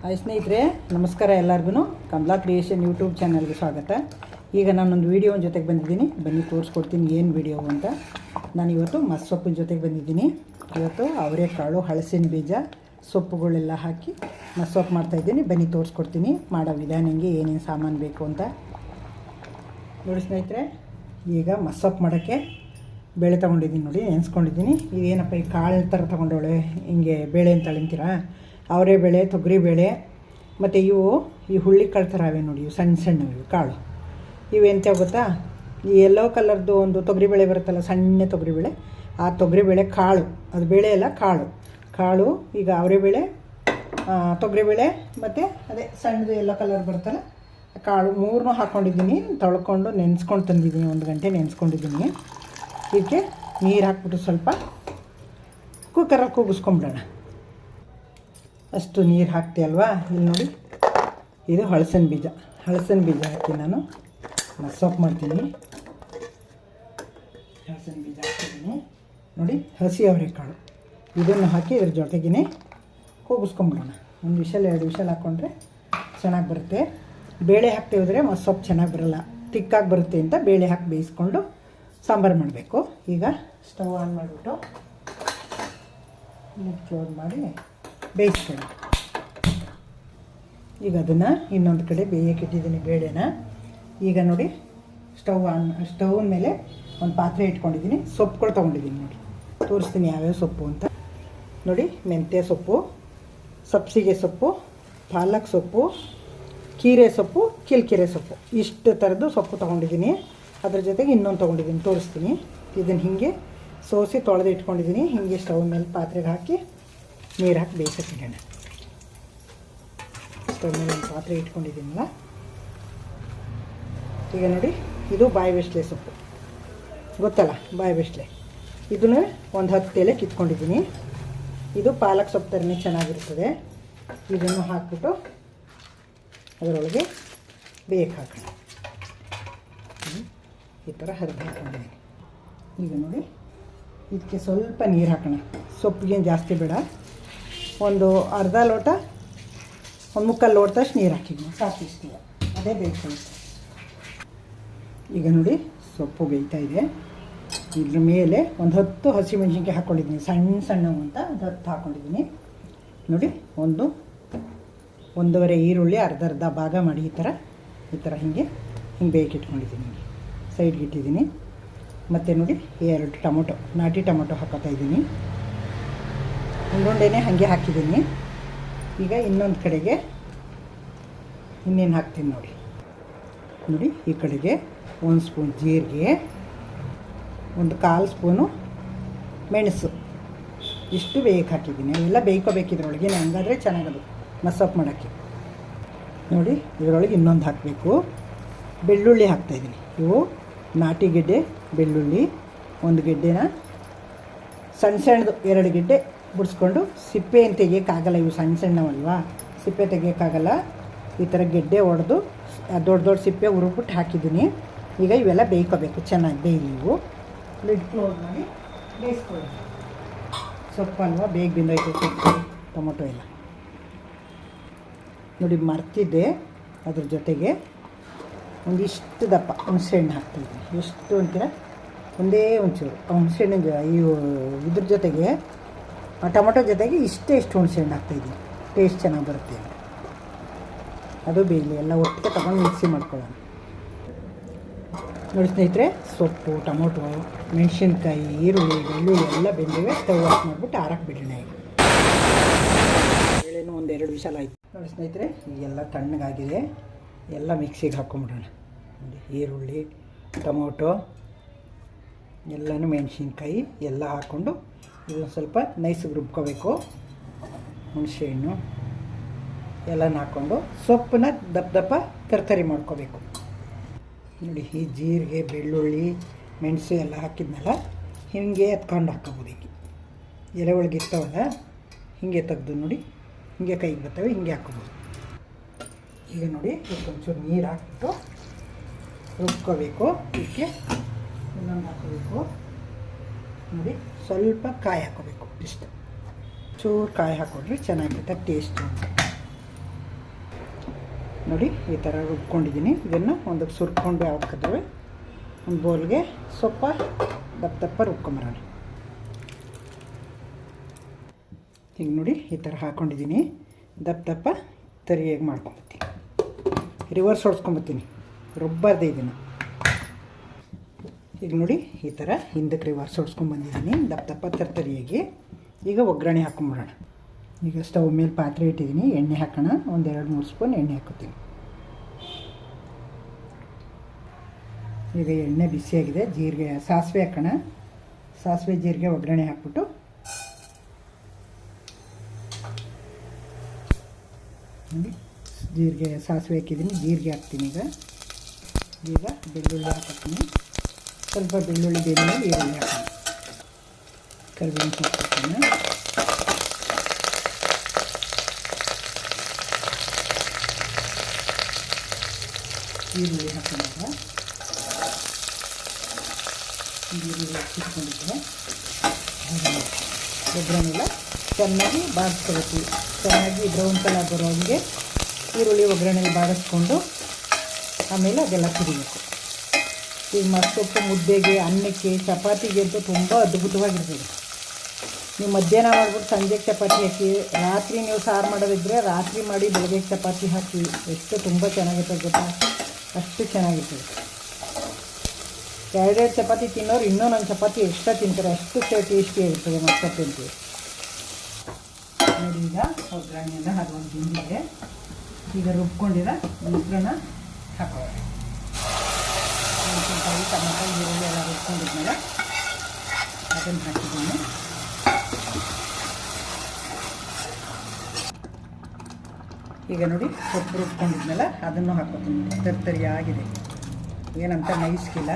Hi ಸ್ನೇಹಿತರೆ, ನಮಸ್ಕಾರ. ಎಲ್ಲರಿಗೂ ಕಮಲಾ ಕ್ರಿಯೇಷನ್ ಯೂಟ್ಯೂಬ್ ಚಾನಲ್ಗೆ ಸ್ವಾಗತ. ಈಗ ನಾನೊಂದು ವೀಡಿಯೋ ಜೊತೆಗೆ ಬಂದಿದ್ದೀನಿ, ಬನ್ನಿ ತೋರಿಸ್ಕೊಡ್ತೀನಿ ಏನು ವೀಡಿಯೋ ಅಂತ. ನಾನಿವತ್ತು ಮಸ್ಸೊಪ್ಪಿನ ಜೊತೆಗೆ ಬಂದಿದ್ದೀನಿ. ಇವತ್ತು ಅವರೆಕಾಳು, ಹಲಸಿನ ಬೀಜ, ಸೊಪ್ಪುಗಳೆಲ್ಲ ಹಾಕಿ ಮಸ್ಸೊಪ್ಪು ಮಾಡ್ತಾಯಿದ್ದೀನಿ. ಬನ್ನಿ ತೋರಿಸ್ಕೊಡ್ತೀನಿ ಮಾಡೋ ವಿಧಾನಂಗೆ ಏನೇನು ಸಾಮಾನು ಬೇಕು ಅಂತ. ನೋಡಿ ಸ್ನೇಹಿತರೆ, ಈಗ ಮಸ್ಸೊಪ್ಪು ಮಾಡೋಕ್ಕೆ ಬೇಳೆ ತೊಗೊಂಡಿದ್ದೀನಿ. ನೋಡಿ ನೆನೆಸ್ಕೊಂಡಿದ್ದೀನಿ. ಇದೇನಪ್ಪ ಈ ಕಾಳು ಥರ ತೊಗೊಂಡೋಳೆ, ಹಿಂಗೆ ಬೇಳೆ ಅಂತ ಅಂತೀರಾ? ಅವರೆಬೇಳೆ, ತೊಗರಿಬೇಳೆ, ಮತ್ತು ಈ ಹುಳ್ಳಿಕಾಳು ಥರ ಅವೆ ನೋಡಿ, ಇವು ಸಣ್ಣ ಸಣ್ಣವು ಕಾಳು. ಇವೆಂತ ಗೊತ್ತಾ? ಈ ಯೆಲ್ಲೋ ಕಲರ್ದು ಒಂದು ತೊಗರಿಬೇಳೆ ಬರುತ್ತಲ್ಲ, ಸಣ್ಣ ತೊಗರಿಬೇಳೆ, ಆ ತೊಗರಿಬೇಳೆ ಕಾಳು. ಅದು ಬೇಳೆ ಅಲ್ಲ, ಕಾಳು. ಈಗ ಅವರೆಬೇಳೆ, ತೊಗರಿಬೇಳೆ ಮತ್ತು ಅದೇ ಸಣ್ಣದು ಯೆಲ್ಲೋ ಕಲರ್ ಬರುತ್ತಲ್ಲ ಕಾಳು, ಮೂರನ್ನೂ ಹಾಕ್ಕೊಂಡಿದ್ದೀನಿ. ತೊಳ್ಕೊಂಡು ನೆನೆಸ್ಕೊಂಡು ತಂದಿದ್ದೀನಿ, 1 ಗಂಟೆ ನೆನೆಸ್ಕೊಂಡಿದ್ದೀನಿ. ಇದಕ್ಕೆ ನೀರು ಹಾಕ್ಬಿಟ್ಟು ಸ್ವಲ್ಪ ಕುಕ್ಕರಲ್ಲಿ ಕೂಗಿಸ್ಕೊಂಬಿಡೋಣ. ಅಷ್ಟು ನೀರು ಹಾಕ್ತೆ ಅಲ್ವಾ. ಇಲ್ಲಿ ನೋಡಿ, ಇದು ಹಲಸಿನ ಬೀಜ ಹಾಕಿ ನಾನು ಮಸ್ಸೊಪ್ಪು ಮಾಡ್ತೀನಿ. ಹಲಸಿನ ಬೀಜ ಹಾಕ್ತಿದ್ದೀನಿ ನೋಡಿ. ಹಸಿ ಅವರೆಕಾಳು ಇದನ್ನು ಹಾಕಿ ಇದ್ರ ಜೊತೆಗೇ ಕೂಗಿಸ್ಕೊಂಬಿಡೋಣ. 1 ವಿಷಲ್ 2 ವಿಷಲ್ ಹಾಕ್ಕೊಂಡ್ರೆ ಚೆನ್ನಾಗಿ ಬರುತ್ತೆ. ಬೇಳೆ ಹಾಕ್ತಿ ಹೋದರೆ ಮಸ್ಸೊಪ್ಪು ಚೆನ್ನಾಗಿ ಬರೋಲ್ಲ, ತಿಕ್ಕಾಗಿ ಬರುತ್ತೆ ಅಂತ ಬೇಳೆ ಹಾಕಿ ಬೇಯಿಸ್ಕೊಂಡು ಸಾಂಬಾರು ಮಾಡಬೇಕು. ಈಗ ಸ್ಟವ್ ಆನ್ ಮಾಡಿಬಿಟ್ಟು ಕ್ಲೋಸ್ ಮಾಡಿ ಬೇಯಿಸ್ಕೊಳ್ಳಿ. ಈಗ ಅದನ್ನು ಇನ್ನೊಂದು ಕಡೆ ಬೇಯಕ್ಕೆ ಇಟ್ಟಿದ್ದೀನಿ ಬೇಳೆನ. ಈಗ ನೋಡಿ, ಸ್ಟವ್ ಮೇಲೆ ಒಂದು ಪಾತ್ರೆ ಇಟ್ಕೊಂಡಿದ್ದೀನಿ. ಸೊಪ್ಪುಗಳು ತೊಗೊಂಡಿದ್ದೀನಿ ನೋಡಿ, ತೋರಿಸ್ತೀನಿ ಯಾವ್ಯಾವ ಸೊಪ್ಪು ಅಂತ. ನೋಡಿ, ಮೆಂತ್ಯ ಸೊಪ್ಪು, ಸಬ್ಸಿಗೆ ಸೊಪ್ಪು, ಪಾಲಕ್ ಸೊಪ್ಪು, ಕೀರೆ ಸೊಪ್ಪು, ಕಿಲ್ಕೆರೆ ಸೊಪ್ಪು, ಇಷ್ಟು ಥರದ್ದು ಸೊಪ್ಪು ತೊಗೊಂಡಿದ್ದೀನಿ. ಅದ್ರ ಜೊತೆಗೆ ಇನ್ನೊಂದು ತೊಗೊಂಡಿದ್ದೀನಿ, ತೋರಿಸ್ತೀನಿ. ಇದನ್ನು ಹೀಗೆ ಸೋಸಿ ತೊಳೆದು ಇಟ್ಕೊಂಡಿದ್ದೀನಿ. ಹೀಗೆ ಸ್ಟವ್ ಮೇಲೆ ಪಾತ್ರೆಗೆ ಹಾಕಿ ನೀರು ಹಾಕಿ ಬೇಯಿಸೋಕ್ಕಿಡೋಣ. ಸ್ಟವ್ ಮೇಲೆ ಒಂದು ಪಾತ್ರೆ ಇಟ್ಕೊಂಡಿದ್ದೀನಲ್ಲ. ಈಗ ನೋಡಿ, ಇದು ಬಾಯಿ ಬೆಸ್ಲೆ ಸೊಪ್ಪು ಗೊತ್ತಲ್ಲ, ಬಾಯಿ ಬೆಸ್ಲೆ. ಇದನ್ನು ಒಂದು 10 ಎಲೆ ಕಿತ್ಕೊಂಡಿದ್ದೀನಿ. ಇದು ಪಾಲಕ್ ಸೊಪ್ಪು ಥರನೇ ಚೆನ್ನಾಗಿರ್ತದೆ. ಇದನ್ನು ಹಾಕ್ಬಿಟ್ಟು ಅದರೊಳಗೆ ಬೇಯಕ್ಕೆ ಹಾಕೋಣ. ಈ ಥರ ಹರಿದು ಹಾಕೊಂಡಿದ್ದೀನಿ. ಈಗ ನೋಡಿ, ಇದಕ್ಕೆ ಸ್ವಲ್ಪ ನೀರು ಹಾಕೋಣ. ಸೊಪ್ಪಿಗೆ ಜಾಸ್ತಿ ಬೇಡ, ಒಂದು ಅರ್ಧ ಲೋಟ, 1/4 ಲೋಟದಷ್ಟು ನೀರು ಹಾಕಿದ್ದೀನಿ, ಸಾಕು. ಇಷ್ಟು ಅದೇ ಬೇಯಿಸ್ಕೊಳ್ಳುತ್ತೆ. ಈಗ ನೋಡಿ, ಸೊಪ್ಪು ಬೇಯ್ತಾ ಇದೆ. ಇದ್ರ ಮೇಲೆ ಒಂದು 10 ಹಸಿಮೆಣ್ಸಿನ್ಕಾಯಿ ಹಾಕ್ಕೊಂಡಿದ್ದೀನಿ, ಸಣ್ಣವು ಅಂತ 10 ಹಾಕ್ಕೊಂಡಿದ್ದೀನಿ. ನೋಡಿ, 1.5 ಈರುಳ್ಳಿ ಅರ್ಧ ಭಾಗ ಮಾಡಿ ಈ ಥರ ಹಿಂಗೆ ಬೇಯಕ್ಕೆ ಇಟ್ಕೊಂಡಿದ್ದೀನಿ. ಸೈಡ್ಗೆ ಇಟ್ಟಿದ್ದೀನಿ. ಮತ್ತು ನೋಡಿ, 2 ಟೊಮೊಟೊ, ನಾಟಿ ಟೊಮೊಟೊ ಹಾಕೋತಾ ಇದ್ದೀನಿ. ಉಂಡುಂಡೆನೇ ಹಾಗೆ ಹಾಕಿದ್ದೀನಿ. ಈಗ ಇನ್ನೊಂದು ಕಡೆಗೆ ಇನ್ನೇನು ಹಾಕ್ತೀನಿ ನೋಡಿ. ಈ ಕಡೆಗೆ 1 ಸ್ಪೂನ್ ಜೀರಿಗೆ, 1/4 ಸ್ಪೂನು ಮೆಣಸು, ಇಷ್ಟು ಬೇಯಕ್ಕೆ ಹಾಕಿದ್ದೀನಿ. ಎಲ್ಲ ಬೇಯ್ಕೋಬೇಕಿದ್ರೊಳಗೆ, ಹಂಗಾದರೆ ಚೆನ್ನಾಗದು ಮಸ್ಸೊಪ್ಪು ಮಾಡೋಕ್ಕೆ. ನೋಡಿ, ಇದರೊಳಗೆ ಇನ್ನೊಂದು ಹಾಕಬೇಕು. ಬೆಳ್ಳುಳ್ಳಿ ಹಾಕ್ತಾಯಿದ್ದೀನಿ. ಇವು ನಾಟಿ ಗೆಡ್ಡೆ ಬೆಳ್ಳುಳ್ಳಿ, 1 ಗೆಡ್ಡೆನ ಸಣ್ಣದು 2 ಗೆಡ್ಡೆ ಬಿಡಿಸ್ಕೊಂಡು, ಸಿಪ್ಪೆ ಏನು ತೆಗಿಯೋಕ್ಕಾಗಲ್ಲ, ಇವು ಸಣ್ಣವಲ್ವಾ, ಸಿಪ್ಪೆ ತೆಗಿಯೋಕ್ಕಾಗಲ್ಲ. ಈ ಥರ ಗೆಡ್ಡೆ ಹೊಡೆದು ದೊಡ್ಡ ಸಿಪ್ಪೆ ಹುರುಬಿಟ್ಟು ಹಾಕಿದ್ದೀನಿ. ಈಗ ಇವೆಲ್ಲ ಬೇಯ್ಕೋಬೇಕು, ಚೆನ್ನಾಗಿ ಬೇಯಲಿ. ಇವು ಲಿಡ್ ಕ್ಲೋಸ್ ಮಾಡಿ ಬೇಯಿಸ್ಕೊಳ್ಳಿ. ಸೊಪ್ಪು ಅಲ್ವಾ, ಬೇಗ ಬೆಂದೋಯ್ತು ಸೊಪ್ಪು, ಟೊಮೊಟೊ ಎಲ್ಲ. ನೋಡಿ, ಮರ್ತಿದ್ದೆ, ಅದ್ರ ಜೊತೆಗೆ ಒಂದಿಷ್ಟು ದಪ್ಪ ಹುಣಸೆಹಣ್ಣು ಹಾಕ್ತಾಯಿದ್ದೀನಿ. ಎಷ್ಟು ಅಂತೀರ? ಒಂದೇ ಒಂಚೂರು ಹುಣಸೆಹಣ್ಣು. ಇದ್ರ ಜೊತೆಗೆ ಟೊಮೊಟೊ ಜೊತೆಗೆ ಇಷ್ಟು ಹುಣಸೆಹಣ್ಣು ಹಾಕ್ತಾಯಿದ್ದೀನಿ, ಟೇಸ್ಟ್ ಚೆನ್ನಾಗಿ ಬರುತ್ತೆ. ಅದು ಬೇಯಲಿ, ಎಲ್ಲ ಒಟ್ಟಿಗೆ ತಗೊಂಡು ಮಿಕ್ಸಿ ಮಾಡ್ಕೊಳ್ಳೋಣ. ನೋಡಿ ಸ್ನೇಹಿತರೆ, ಸೊಪ್ಪು, ಟೊಮೊಟೊ, ಮೆಣಸಿನ್ಕಾಯಿ, ಈರುಳ್ಳಿ, ಬೆಳ್ಳುಳ್ಳಿ ಎಲ್ಲ ಬೆಂದಿವೆ. ಸ್ಟವ್ ಆಫ್ ಮಾಡಿಬಿಟ್ಟು ಆರಕ್ಕೆ ಬಿಡೋಣ. ಈಗ ಬೇಳೆನೂ 1-2 ವಿಷಲ್ ಆಯಿತು. ನೋಡಿ ಸ್ನೇಹಿತರೆ, ಈಗೆಲ್ಲ ತಣ್ಣಗಾಗಿದೆ. ಎಲ್ಲ ಮಿಕ್ಸಿಗೆ ಹಾಕ್ಕೊಂಬಿಡೋಣ. ನೋಡಿ, ಈರುಳ್ಳಿ, ಟೊಮೊಟೊ ಎಲ್ಲನೂ, ಮೆಣಸಿನ್ಕಾಯಿ ಎಲ್ಲ ಹಾಕ್ಕೊಂಡು ಇದನ್ನು ಸ್ವಲ್ಪ ನೈಸಿಗೆ ರುಬ್ಕೋಬೇಕು. ಹುಣಸೆಹಣ್ಣು ಎಲ್ಲನೂ ಹಾಕ್ಕೊಂಡು ಸೊಪ್ಪನ್ನ ದಪ್ಪ ತರಕಾರಿ ಮಾಡ್ಕೋಬೇಕು. ನೋಡಿ, ಈ ಜೀರಿಗೆ, ಬೆಳ್ಳುಳ್ಳಿ, ಮೆಣಸು ಎಲ್ಲ ಹಾಕಿದ್ನಲ್ಲ, ಹೀಗೆ ಎತ್ಕೊಂಡು ಹಾಕ್ಕೋಬೋದು. ಈಗ ಎಲೆ ಒಳಗೆ ಇರ್ತಾವಲ್ಲ, ಹೀಗೆ ತೆಗೆದು ನೋಡಿ, ಹೀಗೆ ಕೈಗೆ ಬರ್ತವೆ, ಹೀಗೆ ಹಾಕ್ಕೋಬೋದು. ಈಗ ನೋಡಿ, ಒಂಚೂರು ನೀರು ಹಾಕ್ಬಿಟ್ಟು ರುಬ್ಕೋಬೇಕು. ಇದಕ್ಕೆ ಇನ್ನೊಂದು ಹಾಕೋಬೇಕು. ನೋಡಿ, ಸ್ವಲ್ಪ ಕಾಯಿ ಹಾಕೋಬೇಕು. ಇಷ್ಟು ಚೂರು ಕಾಯಿ ಹಾಕ್ಕೊಂಡ್ರೆ ಚೆನ್ನಾಗಿರುತ್ತೆ ಟೇಸ್ಟು. ನೋಡಿ ಈ ಥರ ರುಬ್ಕೊಂಡಿದ್ದೀನಿ. ಇದನ್ನು ಒಂದಕ್ಕೆ ಸುರ್ಕೊಂಡು ಹಾಕಿದ್ರೆ ಒಂದು ಬೌಲ್ಗೆ ಸ್ವಲ್ಪ ದಪ್ಪ ದಪ್ಪ ರುಬ್ಕೊಂಬರೋಣ. ಈಗ ನೋಡಿ ಈ ಥರ ಹಾಕ್ಕೊಂಡಿದ್ದೀನಿ. ದಪ್ಪ ದಪ್ಪ ತರಿಯಾಗಿ ಮಾಡ್ಕೊಂಬತ್ತೀನಿ. ರಿವರ್ಸ್ ಹೊಡ್ಸ್ಕೊಂಬತ್ತೀನಿ, ರುಬ್ಬಾರ್ದೆ ಇದನ್ನು. ಈಗ ನೋಡಿ ಈ ಥರ ಹಿಂದಕ್ಕೆ ರಿವರ್ಸ್ ಹೊಡ್ಸ್ಕೊಂಬಂದಿದ್ದೀನಿ ದಪ್ಪ ದಪ್ಪ ತರಿಯಾಗಿ. ಈಗ ಒಗ್ಗರಣೆ ಹಾಕ್ಕೊಂಬಿಡೋಣ. ಈಗ ಸ್ಟವ್ ಮೇಲೆ ಪಾತ್ರೆ ಇಟ್ಟಿದ್ದೀನಿ, ಎಣ್ಣೆ ಹಾಕೋಣ. ಒಂದು 2-3 ಸ್ಪೂನ್ ಎಣ್ಣೆ ಹಾಕೋತೀನಿ. ಈಗ ಎಣ್ಣೆ ಬಿಸಿಯಾಗಿದೆ. ಜೀರಿಗೆ ಸಾಸಿವೆ ಹಾಕೋಣ. ಸಾಸಿವೆ ಜೀರಿಗೆ ಒಗ್ಗರಣೆ ಹಾಕ್ಬಿಟ್ಟು ನೋಡಿ ಜೀರಿಗೆ ಸಾಸಿವೆ ಹಾಕಿದ್ದೀನಿ, ಜೀರಿಗೆ ಹಾಕ್ತೀನಿ. ಈಗ ಬೆಳ್ಳುಳ್ಳಿ ಹಾಕ್ತೀನಿ. ಸ್ವಲ್ಪ ಬೆಳ್ಳುಳ್ಳಿ ಬೆಳ್ಳುಳ್ಳಿ ಈರುಳ್ಳಿ ಹಾಕೋಣ. ಕರಿಬೇವಿನ ಸೊಪ್ಪು ಹಾಕೋಣ. ಈರುಳ್ಳಿ ಹಾಕೋಣ. ಈರುಳ್ಳಿ ಹಾಕಿಟ್ಕೊಂಡಿದ್ದೆ ಒಗ್ಗರಣೆಲ್ಲ ಚೆನ್ನಾಗಿ ಬಾಡಿಸ್ಕೊಳ್ತೀವಿ. ಚೆನ್ನಾಗಿ ಬ್ರೌನ್ ಕಲರ್ ಬರೋ ಹಂಗೆ ಈರುಳ್ಳಿ ಒಗ್ಗರಣೆಲಿ ಬಾಡಿಸ್ಕೊಂಡು ಆಮೇಲೆ ಅದೆಲ್ಲ ಕುಡಿಬೇಕು. ಈಗ ಮತ್ತೊಪ್ಪು ಮುದ್ದೆಗೆ, ಅನ್ನಕ್ಕೆ, ಚಪಾತಿಗೆ ಅಂತೂ ತುಂಬ ಅದ್ಭುತವಾಗಿರ್ತದೆ. ನೀವು ಮಧ್ಯಾಹ್ನ ಮಾಡ್ಬಿಟ್ಟು ಸಂಜೆಗೆ ಚಪಾತಿ ಹಾಕಿ, ರಾತ್ರಿ ನೀವು ಸಾರು ಮಾಡೋದಿದ್ದರೆ ರಾತ್ರಿ ಮಾಡಿ ಬೆಳಗ್ಗೆ ಚಪಾತಿ ಹಾಕಿ, ಎಷ್ಟು ತುಂಬ ಚೆನ್ನಾಗಿರ್ತದೆ ಗೊತ್ತಾ, ಅಷ್ಟು ಚೆನ್ನಾಗಿರ್ತದೆ. 2 ಚಪಾತಿ ತಿನ್ನೋರು ಇನ್ನೂ ನನ್ನ ಚಪಾತಿ ಎಕ್ಸ್ಟ್ರಾ ತಿಂತಾರೆ, ಅಷ್ಟು ಟೇಸ್ಟಿ ಇರ್ತದೆ ಮತ್ತೊಪ್ಪು ಅಂತೀವಿ. ನೋಡಿ ಈಗ ಒಗ್ಗರಣೆಯಿಂದ ಅದೊಂದು ತಿಂದಿದೆ. ಈಗ ರುಬ್ಕೊಂಡಿರೋ ಮಿಶ್ರಣ ಹಾಕೋಣ. ಮೆಣಸಿನ್ಕಾಯಿ, ಟೊಮೆಟೊ, ಈರುಳ್ಳಿ ಎಲ್ಲ ರುಬ್ಕೊಂಡಿದ್ಮೇಲೆ ಅದನ್ನು ಹಾಕಿದ್ದೀನಿ. ಈಗ ನೋಡಿ ಸೊಪ್ಪು ರುಬ್ಕೊಂಡಿದ್ಮೇಲೆ ಅದನ್ನು ಹಾಕೋತೀನಿ. ತರಿಯಾಗಿದೆ, ಏನಂತ ನೈಸ್ಕಿಲ್ಲ.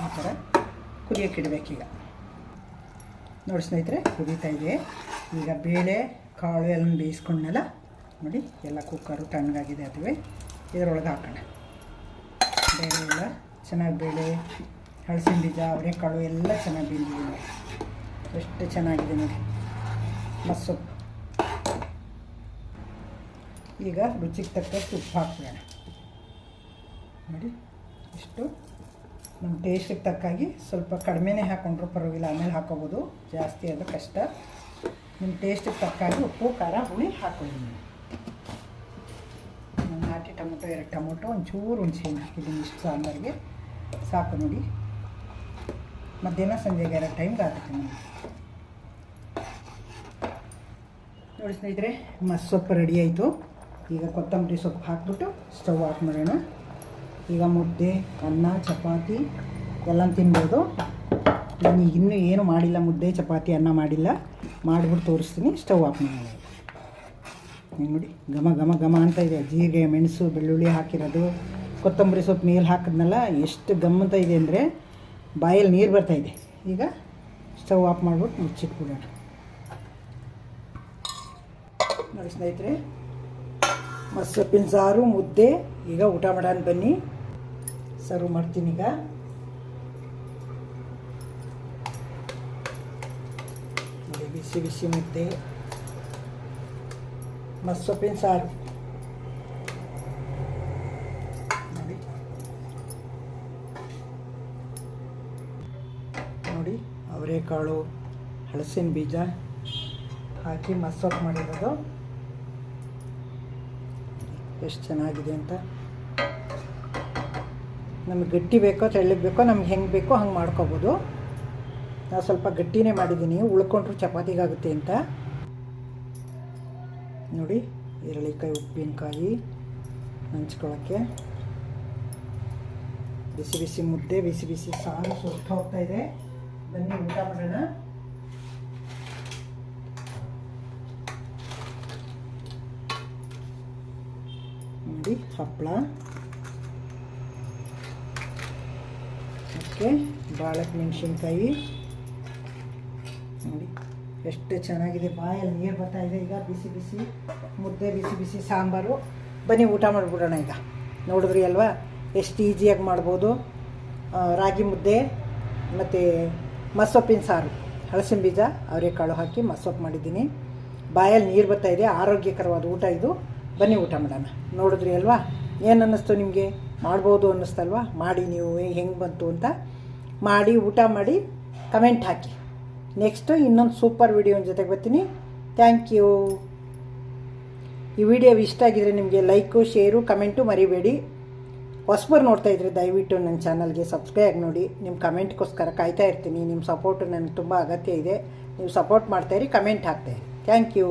ಈ ಥರ ಕುದಿಯೋಕೆ ಇಡಬೇಕೀಗ. ನೋಡಿ ಸ್ನೇಹಿತರೆ, ಕುದೀತಾ ಇದೆ. ಈಗ ಬೇಳೆ ಕಾಳು ಎಲ್ಲ ಬೇಯಿಸ್ಕೊಂಡ್ನೆಲ್ಲ ನೋಡಿ, ಎಲ್ಲ ಕುಕ್ಕರು ತಣ್ಣಗಾಗಿದೆ. ಅದುವೇ ಇದರೊಳಗೆ ಹಾಕೋಣ. ಬೇಳೆ ಎಲ್ಲ ಚೆನ್ನಾಗಿ, ಬೇಳೆ, ಹಲಸಿನ ಬೀಜ, ಅವರೆಕಾಳು ಎಲ್ಲ ಚೆನ್ನಾಗಿ ಬೆಂದಿದೆ. ಎಷ್ಟು ಚೆನ್ನಾಗಿದೆ ನೋಡಿ ಮಸ್ಸೊಪ್ಪು. ಈಗ ರುಚಿಗೆ ತಕ್ಕಷ್ಟು ಉಪ್ಪು ಹಾಕ್ಬಿಡೋಣ. ನೋಡಿ ಇಷ್ಟು ನಮ್ಮ ಟೇಸ್ಟಿಗೆ ತಕ್ಕಾಗಿ. ಸ್ವಲ್ಪ ಕಡಿಮೆನೇ ಹಾಕ್ಕೊಂಡ್ರೂ ಪರವಾಗಿಲ್ಲ, ಆಮೇಲೆ ಹಾಕೋಬೋದು. ಜಾಸ್ತಿ ಆದರೆ ಕಷ್ಟ. ನಿಮ್ಮ ಟೇಸ್ಟಿಗೆ ತಕ್ಕಾಗಿ ಉಪ್ಪು, ಖಾರ, ಹುಳಿ ಹಾಕ್ಕೊಳ್ಳಿ. ನಾನು ನಾಟಿ ಟೊಮೊಟೊ, 2 ಟೊಮೊಟೊ, ಒಂಚೂರು ಹುಣಸೆಹಣ್ಣು ಹಾಕಿದ್ದೀನಿ. ಇಷ್ಟು ಸಾಂಬಾರಿಗೆ ಸಾಕು ನೋಡಿ. ಮಧ್ಯಾಹ್ನ ಸಂಜೆಗೆ 2 ಟೈಮ್ಗೆ ಆಗುತ್ತೆ ನೋಡಿ. ನೋಡಿ ಸ್ನೇಹಿತರೆ, ಮಸ್ಸೊಪ್ಪು ರೆಡಿ ಆಯಿತು. ಈಗ ಕೊತ್ತಂಬರಿ ಸೊಪ್ಪು ಹಾಕ್ಬಿಟ್ಟು ಸ್ಟವ್ ಆಫ್ ಮಾಡೋಣ. ಈಗ ಮುದ್ದೆ, ಅನ್ನ, ಚಪಾತಿ ಎಲ್ಲ ತಿನ್ಬೋದು. ನಾನು ಇನ್ನೂ ಏನು ಮಾಡಿಲ್ಲ, ಮುದ್ದೆ, ಚಪಾತಿ, ಅನ್ನ ಮಾಡಿಲ್ಲ. ಮಾಡಿಬಿಟ್ಟು ತೋರಿಸ್ತೀನಿ. ಸ್ಟವ್ ಆಫ್ ಮಾಡೋಣ. ನೋಡಿ ಘಮ ಘಮ ಘಮ ಅಂತ ಇದೆ. ಜೀರಿಗೆ, ಮೆಣಸು, ಬೆಳ್ಳುಳ್ಳಿ ಹಾಕಿರೋದು, ಕೊತ್ತಂಬರಿ ಸೊಪ್ಪು ಮೇಲೆ ಹಾಕಿದ್ನಲ್ಲ, ಎಷ್ಟು ಗಮ್ಮಂತ ಇದೆ ಅಂದರೆ ಬಾಯಲ್ಲಿ ನೀರು ಬರ್ತಾಯಿದೆ. ಈಗ ಸ್ಟವ್ ಆಫ್ ಮಾಡಿಬಿಟ್ಟು ಮುಚ್ಚಿಟ್ಬಿಡೋಣ. ನೋಡಿ ಸ್ನೇಹಿತರೆ, ಮಸ್ಸೊಪ್ಪಿನ ಸಾರು, ಮುದ್ದೆ. ಈಗ ಊಟ ಮಾಡೋಣ ಬನ್ನಿ. ಸರ್ವ್ ಮಾಡ್ತೀನಿ. ಈಗ ನೋಡಿ ಬಿಸಿ ಬಿಸಿ ಮುದ್ದೆ, ಮಸ್ಸೊಪ್ಪಿನ ಸಾರು. ನೋಡಿ ನೋಡಿ ಅವರೆಕಾಳು, ಹಲಸಿನ ಬೀಜ ಹಾಕಿ ಮಸ್ಸೊಪ್ಪು ಮಾಡಿರೋದು ಎಷ್ಟು ಚೆನ್ನಾಗಿದೆ ಅಂತ. ನಮಗೆ ಗಟ್ಟಿ ಬೇಕೋ ತೆಳ್ಳಗೆ ಬೇಕೋ, ನಮ್ಗೆ ಹೆಂಗೆ ಬೇಕೋ ಹಂಗೆ ಮಾಡ್ಕೋಬೋದು. ನಾವು ಸ್ವಲ್ಪ ಗಟ್ಟಿನೇ ಮಾಡಿದ್ದೀನಿ, ಉಳ್ಕೊಂಡ್ರು ಚಪಾತಿಗಾಗುತ್ತೆ ಅಂತ. ನೋಡಿ ಈರುಳ್ಳಿಕಾಯಿ, ಉಪ್ಪಿನಕಾಯಿ ಹಂಚ್ಕೊಳ್ಳೋಕ್ಕೆ, ಬಿಸಿ ಬಿಸಿ ಮುದ್ದೆ, ಬಿಸಿ ಬಿಸಿ ಸಾರು ಸುಟ್ಟು ಹೋಗ್ತಾಯಿದೆ. ಬನ್ನಿ ಊಟ ಮಾಡೋಣ. ನೋಡಿ ಹಪ್ಪಳ, ಮತ್ತು ಬಾಳಕ್ಕೆ ಮೆಣಸಿನ್ಕಾಯಿ. ನೋಡಿ ಎಷ್ಟು ಚೆನ್ನಾಗಿದೆ, ಬಾಯಲ್ಲಿ ನೀರು ಬರ್ತಾಯಿದೆ. ಈಗ ಬಿಸಿ ಬಿಸಿ ಮುದ್ದೆ, ಬಿಸಿ ಬಿಸಿ ಸಾಂಬಾರು. ಬನ್ನಿ ಊಟ ಮಾಡಿಬಿಡೋಣ. ಈಗ ನೋಡಿದ್ರಿ ಅಲ್ವಾ ಎಷ್ಟು ಈಸಿಯಾಗಿ ಮಾಡ್ಬೋದು. ರಾಗಿ ಮುದ್ದೆ ಮತ್ತು ಮಸ್ಸೊಪ್ಪಿನ ಸಾರು ಹಲಸಿನ ಬೀಜ ಅವರೆಕಾಳು ಹಾಕಿ ಮಸ್ಸೊಪ್ಪು ಮಾಡಿದ್ದೀನಿ. ಬಾಯಲ್ಲಿ ನೀರು ಬರ್ತಾಯಿದೆ. ಆರೋಗ್ಯಕರವಾದ ಊಟ ಇದು. ಬನ್ನಿ ಊಟ ಮಾಡೋಣ. ನೋಡಿದ್ರಿ ಅಲ್ವಾ, ಏನು ಅನ್ನಿಸ್ತು ನಿಮಗೆ? ಮಾಡ್ಬೋದು ಅನ್ನಿಸ್ತಲ್ವಾ? ಮಾಡಿ ನೀವು ಹೆಂಗೆ ಬಂತು ಅಂತ ಮಾಡಿ ಊಟ ಮಾಡಿ ಕಮೆಂಟ್ ಹಾಕಿ. ನೆಕ್ಸ್ಟು ಇನ್ನೊಂದು ಸೂಪರ್ ವಿಡಿಯೋನ ಜೊತೆಗೆ ಬರ್ತೀನಿ. Thank you. ಈ ವಿಡಿಯೋ ಇಷ್ಟ ಆಗಿದರೆ ನಿಮಗೆ ಲೈಕು, ಶೇರು, ಕಮೆಂಟು ಮರಿಬೇಡಿ. ಹೊಸಬರು ನೋಡ್ತಾಯಿದ್ರೆ ದಯವಿಟ್ಟು ನನ್ನ ಚಾನಲ್ಗೆ ಸಬ್ಸ್ಕ್ರೈಬ್ ನೋಡಿ. ನಿಮ್ಮ ಕಮೆಂಟ್ಗೋಸ್ಕರ ಕಾಯ್ತಾ ಇರ್ತೀನಿ. ನಿಮ್ಮ ಸಪೋರ್ಟು ನನಗೆ ತುಂಬ ಅಗತ್ಯ ಇದೆ. ನೀವು ಸಪೋರ್ಟ್ ಮಾಡ್ತಾಯಿರಿ, ಕಮೆಂಟ್ ಹಾಕ್ತಾಯಿರಿ. Thank you.